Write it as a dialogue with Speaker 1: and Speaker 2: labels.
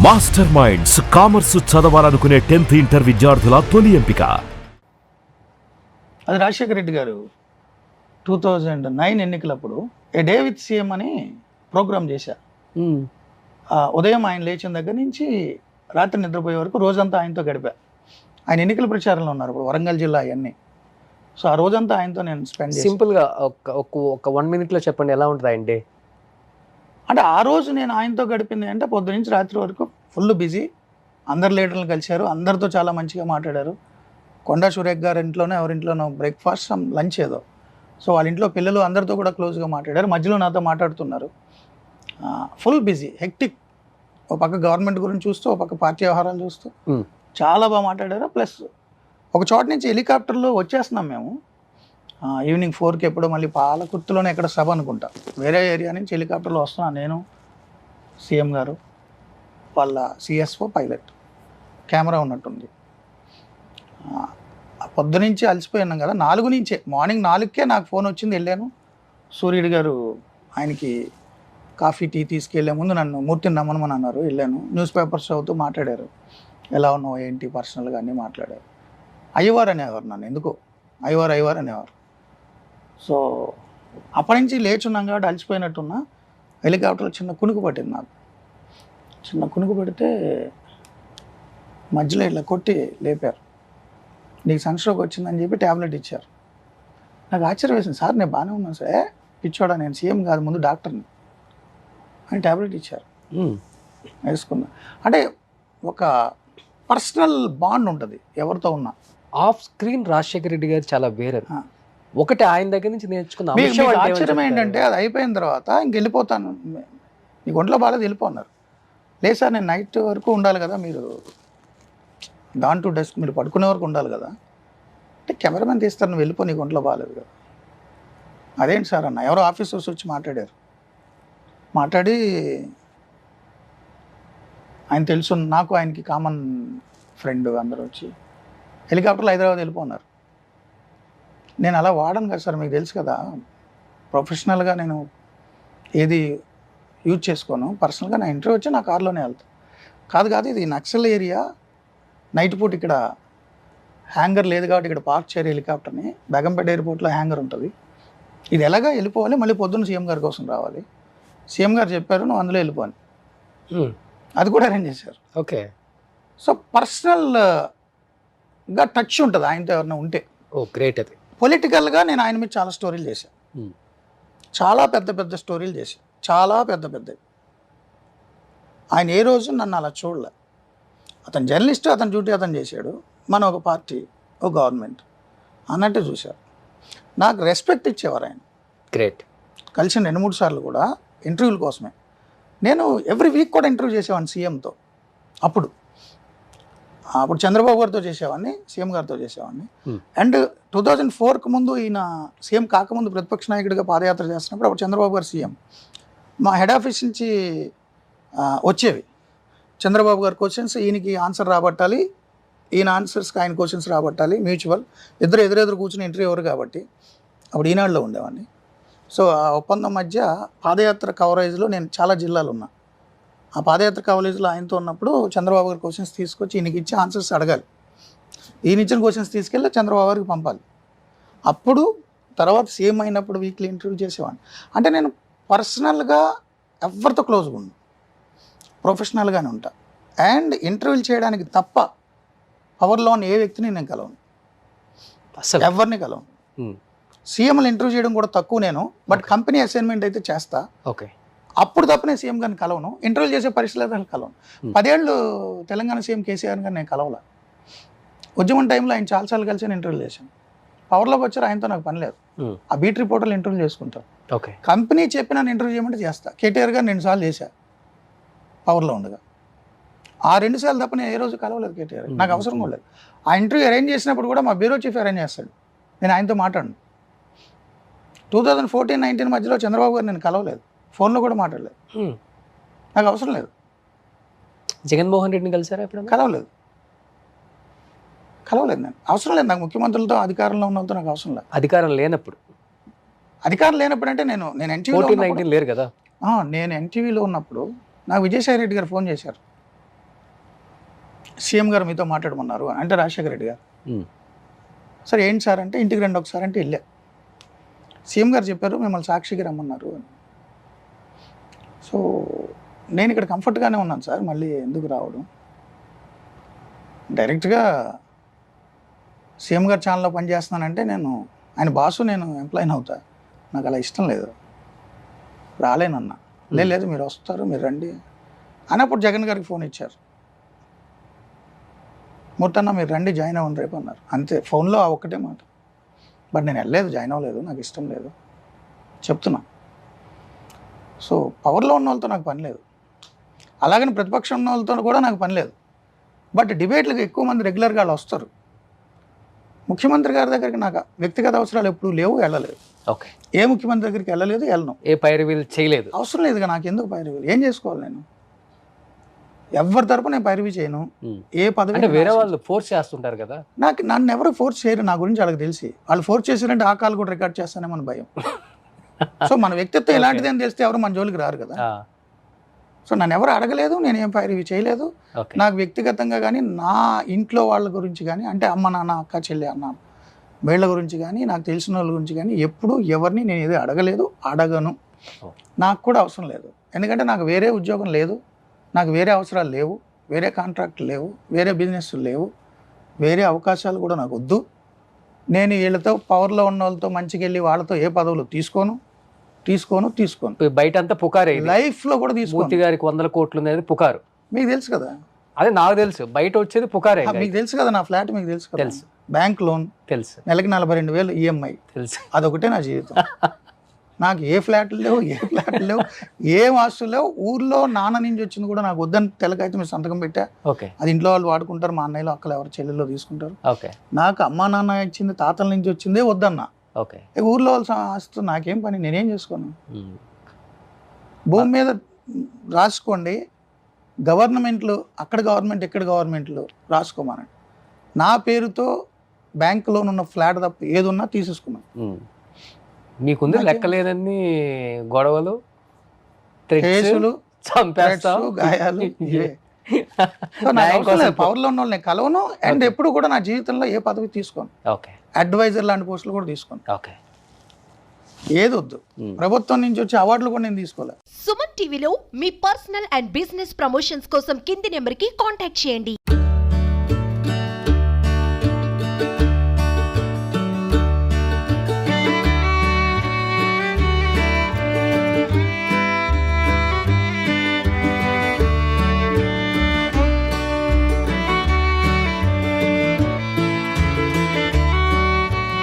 Speaker 1: Master minds commerce చదవాలనుకునే 10th inter విద్యార్థుల తొలి ఎంపిక.
Speaker 2: అది రాజశేఖర రెడ్డి గారు 2009 ఎన్నికలప్పుడు ఏ డే విత్ సీఎం అని ప్రోగ్రామ్ చేశారు. ఉదయం ఆయన లేచిన దగ్గర నుంచి రాత్రి నిద్రపోయే వరకు రోజంతా ఆయనతో గడిపా. ఆయన ఎన్నికల ప్రచారంలో ఉన్నారు ఇప్పుడు వరంగల్ జిల్లా అవన్నీ. సో ఆ రోజంతా ఆయనతో నేను స్పెండ్ చేశాను.
Speaker 3: సింపుల్గా ఒక 1 minute చెప్పండి ఎలా ఉంటుంది ఆయన డే?
Speaker 2: అంటే ఆ రోజు నేను ఆయనతో గడిపింది అంటే పొద్దు నుంచి రాత్రి వరకు ఫుల్ బిజీ. అందరు లీడర్లను కలిశారు, అందరితో చాలా మంచిగా మాట్లాడారు. కొండా సురేఖ్ గారి ఇంట్లోనే ఎవరింట్లోనో బ్రేక్ఫాస్ట్ లంచ్ ఏదో. సో వాళ్ళ ఇంట్లో పిల్లలు అందరితో కూడా క్లోజ్గా మాట్లాడారు. మధ్యలో నాతో మాట్లాడుతున్నారు. Full busy, hectic. ఒక పక్క గవర్నమెంట్ గురించి చూస్తూ, ఒక పక్క పార్టీ వ్యవహారాలు చూస్తూ చాలా బాగా మాట్లాడారు. ప్లస్ ఒక చోట నుంచి హెలికాప్టర్లో వచ్చేస్తున్నాం మేము. ఈవినింగ్ 4కి ఎప్పుడో మళ్ళీ పాలకుర్తిలోనే ఎక్కడ సభ అనుకుంటా, వేరే ఏరియా నుంచి హెలికాప్టర్లో వస్తున్నాను నేను, సీఎం గారు, వాళ్ళ సిఎస్ఓ, పైలట్, కెమెరా ఉన్నట్టుంది. పొద్దునుంచి అలసిపోయి ఉన్నాం కదా, 4 నుంచే మార్నింగ్ 4కే నాకు ఫోన్ వచ్చింది. వెళ్ళాను. సూర్యుడు గారు ఆయనకి కాఫీ టీ తీసుకెళ్లే ముందు నన్ను మూర్తిని నమ్మనమని అన్నారు. వెళ్ళాను. న్యూస్ పేపర్స్ చదువుతూ మాట్లాడారు. ఎలా ఉన్నావు ఏంటి పర్సనల్గా అన్నీ మాట్లాడారు. అయ్యవారు అనేవారు నన్ను, ఎందుకో అయ్యవారు అనేవారు. సో అప్పటి నుంచి లేచున్నాం కాబట్టి అలసిపోయినట్టున్నా. హెలికాప్టర్లో చిన్న కునుకు పట్టింది నాకు. చిన్న కునుకు పడితే మధ్యలో ఇట్లా కొట్టి లేపారు. నీకు సన్స్ట్రోక్ వచ్చిందని చెప్పి ట్యాబ్లెట్ ఇచ్చారు. నాకు ఆశ్చర్యం వేసింది. సార్ నేను బాగానే ఉన్నాను సార్, పిచ్చోడా నేను సీఎం కాదు ముందు డాక్టర్ని అని ట్యాబ్లెట్ ఇచ్చారు. వేసుకున్నా. అంటే ఒక పర్సనల్ బాండ్ ఉంటుంది ఎవరితో ఉన్నా.
Speaker 3: ఆఫ్ స్క్రీన్ రాజశేఖర రెడ్డి గారు చాలా వేరే. ఒకటి ఆయన దగ్గర నుంచి నేర్చుకున్న
Speaker 2: ఆశ్చర్యం ఏంటంటే అది అయిపోయిన తర్వాత ఇంక వెళ్ళిపోతాను, నీకు ఒంట్లో బాగాలేదు వెళ్ళిపోన్నారు. లేదు సార్ నేను నైట్ వరకు ఉండాలి కదా, మీరు డాన్ టు డెస్క్ మీరు పడుకునే వరకు ఉండాలి కదా అంటే కెమెరామెన్ తీస్తారు, నువ్వు వెళ్ళిపో నీకు ఒంట్లో బాగాలేదు కదా. అదేంటి సార్ అన్న, ఎవరో ఆఫీసర్స్ వచ్చి మాట్లాడారు. మాట్లాడి ఆయన తెలుసు నాకు, ఆయనకి కామన్ ఫ్రెండ్, అందరూ వచ్చి హెలికాప్టర్లో హైదరాబాద్ వెళ్ళిపోన్నారు. నేను అలా వాడను కదా సార్, మీకు తెలుసు కదా, ప్రొఫెషనల్గా నేను ఏది యూజ్ చేసుకోను. పర్సనల్గా నా ఇంటర్వ్యూ వచ్చి నా కార్లోనే వెళ్తాను. కాదు ఇది నక్సల్ ఏరియా, నైట్ పూట ఇక్కడ హ్యాంగర్ లేదు కాబట్టి ఇక్కడ పార్క్ చేయరు హెలికాప్టర్ని. బేగంపేట ఎయిర్పోర్ట్లో హ్యాంగర్ ఉంటుంది. ఇది ఎలాగా వెళ్ళిపోవాలి, మళ్ళీ పొద్దున్న సీఎం గారి కోసం రావాలి. సీఎం గారు చెప్పారు నువ్వు అందులో వెళ్ళిపోని, అది కూడా అరేంజ్ చేశారు.
Speaker 3: ఓకే.
Speaker 2: సో పర్సనల్గా టచ్ ఉంటుంది ఆయనతో ఎవరైనా ఉంటే.
Speaker 3: ఓ గ్రేట్. అది
Speaker 2: పొలిటికల్గా నేను ఆయన మీద చాలా స్టోరీలు చేశాను. చాలా పెద్ద స్టోరీలు చేశాను, చాలా పెద్ద. ఆయన ఏ రోజు నన్ను అలా చూడలే. అతను జర్నలిస్ట్, అతని డ్యూటీ అతను చేశాడు, మన ఒక పార్టీ, ఒక గవర్నమెంట్ అన్నట్టు చూశారు. నాకు రెస్పెక్ట్ ఇచ్చేవారు ఆయన.
Speaker 3: గ్రేట్.
Speaker 2: కలిసిన 2-3 సార్లు కూడా ఇంటర్వ్యూల కోసమే. నేను ఎవ్రీ వీక్ కూడా ఇంటర్వ్యూ చేసేవాడిని సీఎంతో. అప్పుడు చంద్రబాబు గారితో చేసేవాడిని, సీఎం గారితో చేసేవాడిని. అండ్ 2004కు ముందు, ఈయన సీఎం కాకముందు ప్రతిపక్ష నాయకుడిగా పాదయాత్ర చేస్తున్నప్పుడు అప్పుడు చంద్రబాబు గారు సీఎం. మా హెడ్ ఆఫీస్ నుంచి వచ్చేవి చంద్రబాబు గారి క్వశ్చన్స్, ఈయనకి ఆన్సర్ రాబట్టాలి, ఈయన ఆన్సర్స్కి ఆయన క్వశ్చన్స్ రాబట్టాలి, మ్యూచువల్. ఇద్దరు ఎదురెదురు కూర్చుని ఇంటర్వ్యూ ఎవరు కాబట్టి అప్పుడు ఈనాడులో ఉండేవాడిని. సో ఆ ఒప్పందం మధ్య పాదయాత్ర కవరేజ్లో నేను చాలా జిల్లాలు ఉన్నా. ఆ పాదయాత్ర కవరేజ్లో ఆయనతో ఉన్నప్పుడు చంద్రబాబు గారి క్వశ్చన్స్ తీసుకొచ్చి ఈయనకి ఇచ్చి ఆన్సర్స్ అడగాలి. ఈయన ఇచ్చిన క్వశ్చన్స్ తీసుకెళ్ళి చంద్రబాబు గారికి పంపాలి. అప్పుడు తర్వాత సీఎం అయినప్పుడు వీక్లీ ఇంటర్వ్యూ చేసేవాడిని. అంటే నేను పర్సనల్గా ఎవరితో క్లోజ్గా ఉన్నాను, ప్రొఫెషనల్గానే ఉంటా. అండ్ ఇంటర్వ్యూలు చేయడానికి తప్ప పవర్లో ఉన్న ఏ వ్యక్తిని నేను కలవను, అసలు ఎవరిని కలవను. సీఎంలు ఇంటర్వ్యూ చేయడం కూడా తక్కువ నేను, బట్ కంపెనీ అసైన్మెంట్ అయితే చేస్తా.
Speaker 3: ఓకే.
Speaker 2: అప్పుడు తప్ప నేను సీఎం గారిని కలవను, ఇంటర్వ్యూ చేసే పరిస్థితులు కలవను. 10 ఏళ్ళు తెలంగాణ సీఎం కేసీఆర్ గారిని నేను కలవలే. ఉద్యమం టైంలో ఆయన చాలాసార్లు కలిసి ఇంటర్వ్యూలు చేశాను. పవర్లోకి వచ్చారు, ఆయనతో నాకు పని లేదు. ఆ బీట్ రిపోర్టర్లు ఇంటర్వ్యూ చేసుకుంటారు.
Speaker 3: ఓకే. కంపెనీ
Speaker 2: చెప్పి నన్ను ఇంటర్వ్యూ చేయమంటే చేస్తా. కేటీఆర్ గారు 2 సార్లు చేశా పవర్లో ఉండగా. ఆ 2 సార్లు తప్ప నేను ఏ రోజు కలవలేదు కేటీఆర్. నాకు అవసరం కూడా లేదు. ఆ ఇంటర్వ్యూ అరేంజ్ చేసినప్పుడు కూడా మా బ్యూరో చీఫ్ అరేంజ్ చేస్తాడు, నేను ఆయనతో మాట్లాడను. 2014-19 మధ్యలో చంద్రబాబు గారు నేను కలవలేదు, ఫోన్లో కూడా మాట్లాడలేదు. నాకు అవసరం లేదు.
Speaker 3: జగన్మోహన్ రెడ్డిని కలిసారా ఎప్పుడు?
Speaker 2: కలవలేదు నేను, అవసరం లేదు నాకు. ముఖ్యమంత్రులతో, అధికారంలో ఉన్న వాళ్ళతో నాకు అవసరం లేదు.
Speaker 3: అధికారం లేనప్పుడు
Speaker 2: అంటే నేను ఎన్టీవీలో
Speaker 3: లేరు కదా.
Speaker 2: నేను ఎన్టీవీలో ఉన్నప్పుడు నాకు విజయసాయి రెడ్డి గారు ఫోన్ చేశారు. సీఎం గారు మీతో మాట్లాడమన్నారు అంటే రాజశేఖర రెడ్డి గారు. సరే ఏంటి సార్ అంటే ఇంటికి రండి ఒకసారి అంటే వెళ్ళా. సీఎం గారు చెప్పారు మిమ్మల్ని సాక్షికి రమ్మన్నారు అని. సో నేను ఇక్కడ కంఫర్ట్గానే ఉన్నాను సార్, మళ్ళీ ఎందుకు రావడం. డైరెక్ట్గా సీఎం గారు ఛానల్లో పనిచేస్తున్నానంటే నేను ఆయన బాసు, నేను ఎంప్లాయీని అవుతా, నాకు అలా ఇష్టం లేదు, రాలేనన్నా. లేదు మీరు వస్తారు మీరు రండి అన్నప్పుడు జగన్ గారికి ఫోన్ ఇచ్చారు, మూర్తన్న మీరు రండి జాయిన్ అవ్వండి రేపు అన్నారు. అంతే, ఫోన్లో ఆ ఒక్కటే మాట. బట్ నేను వెళ్ళలేదు, జాయిన్ అవ్వలేదు, నాకు ఇష్టం లేదు చెప్తున్నా. సో పవర్లో ఉన్న వాళ్ళతో నాకు పని లేదు, అలాగని ప్రతిపక్షం ఉన్న వాళ్ళతో కూడా నాకు పని లేదు. బట్ డిబేట్లకు ఎక్కువ మంది రెగ్యులర్గా వాళ్ళు వస్తారు. ముఖ్యమంత్రి గారి దగ్గరికి నాకు వ్యక్తిగత అవసరాలు ఎప్పుడు లేవు, వెళ్ళలేదు.
Speaker 3: ఓకే,
Speaker 2: ఏ ముఖ్యమంత్రి దగ్గరికి వెళ్ళలేదు, వెళ్ళను.
Speaker 3: ఏ పైరవీలు చేయలేదు,
Speaker 2: అవసరం లేదుగా నాకు, ఎందుకు పైరవీలు, ఏం చేసుకోవాలి నేను? ఎవరి తరపు నేను పైరవీ చేయను. ఏ పదవి
Speaker 3: అంటే వేరే వాళ్ళు ఫోర్స్ చేస్తుంటారు కదా,
Speaker 2: నాకు నన్ను ఎవరు ఫోర్స్ చేయరు, నా గురించి వాళ్ళకి తెలిసి. వాళ్ళు ఫోర్స్ చేశారంటే ఆ కాల్ కూడా రికార్డ్ చేస్తానే మన భయం. సో మన వ్యక్తిత్వం ఎలాంటిది అని తెలిస్తే ఎవరు మన జోలికి రారు కదా. సో నన్ను ఎవరు అడగలేదు, నేను ఏం పైరవీ చేయలేదు. నాకు వ్యక్తిగతంగా కానీ నా ఇంట్లో వాళ్ళ గురించి కానీ, అంటే అమ్మ నాన్న అక్క చెల్లి అన్న వీళ్ళ గురించి కానీ, నాకు తెలిసిన వాళ్ళ గురించి కానీ ఎప్పుడు ఎవరిని నేను ఏది అడగలేదు, అడగను. నాకు కూడా అవసరం లేదు, ఎందుకంటే నాకు వేరే ఉద్యోగం లేదు, నాకు వేరే అవసరాలు లేవు, వేరే కాంట్రాక్ట్లు లేవు, వేరే బిజినెస్లు లేవు, వేరే అవకాశాలు కూడా నాకు వద్దు. నేను వీళ్ళతో పవర్లో ఉన్న వాళ్ళతో మంచిగా వెళ్ళి వాళ్ళతో ఏ పదవులు తీసుకోను.
Speaker 3: బయట అంతా పుకారే,
Speaker 2: లైఫ్లో కూడా తీసుకోను.
Speaker 3: గారికి 100 కోట్లు అనేది పుకారు,
Speaker 2: మీకు తెలుసు కదా.
Speaker 3: అదే నాకు తెలుసు, బయట వచ్చేది పుకారే.
Speaker 2: మీకు తెలుసు కదా, నా ఫ్లాట్ మీకు తెలుసు కదా, తెలుసు. బ్యాంక్ లోన్
Speaker 3: తెలుసు,
Speaker 2: నెలకి 42,000 ఈఎంఐ తెలుసు. అదొకటే నా జీవితం. నాకు ఏ ఫ్లాట్లు లేవు, ఏం ఆస్తులు లేవు. ఊర్లో నాన్న నుంచి వచ్చింది కూడా నాకు వద్దని తెలకైతే మీరు సంతకం పెట్టా.
Speaker 3: ఓకే,
Speaker 2: అది ఇంట్లో వాళ్ళు వాడుకుంటారు, మా అన్నయ్యలు అక్కలు ఎవరు చెల్లెల్లో తీసుకుంటారు.
Speaker 3: ఓకే,
Speaker 2: నాకు అమ్మా నాన్న ఇచ్చింది, తాతల నుంచి వచ్చిందే వద్దన్నా.
Speaker 3: ఓకే,
Speaker 2: ఊర్లో వాళ్ళ ఆస్తు నాకేం పని, నేనేం చేసుకోను. భూమి మీద రాసుకోండి, గవర్నమెంట్లు అక్కడ గవర్నమెంట్ ఇక్కడ గవర్నమెంట్లు రాసుకోమనండి. నా పేరుతో బ్యాంక్ లోన్ ఉన్న ఫ్లాట్ తప్ప ఏది ఉన్నా తీసేసుకున్నాను.
Speaker 3: మీకుంది లెక్కలేనన్ని గొడవలు, కేసులు,
Speaker 2: గాయాలు. పవర్లో ఉన్న వాళ్ళని కలవను, అండ్ ఎప్పుడు కూడా నా జీవితంలో ఏ పదవి తీసుకోను. అడ్వైజర్ లాంటి పోస్టులు కూడా తీసుకోను. ఏదొద్దు, ప్రభుత్వం నుంచి వచ్చే అవార్డులు కూడా నేను తీసుకోలేదు.
Speaker 4: సుమన్ టీవీలో మీ పర్సనల్ అండ్ బిజినెస్ ప్రమోషన్స్ కోసం కింది నెంబర్కి కాంటాక్ట్ చేయండి.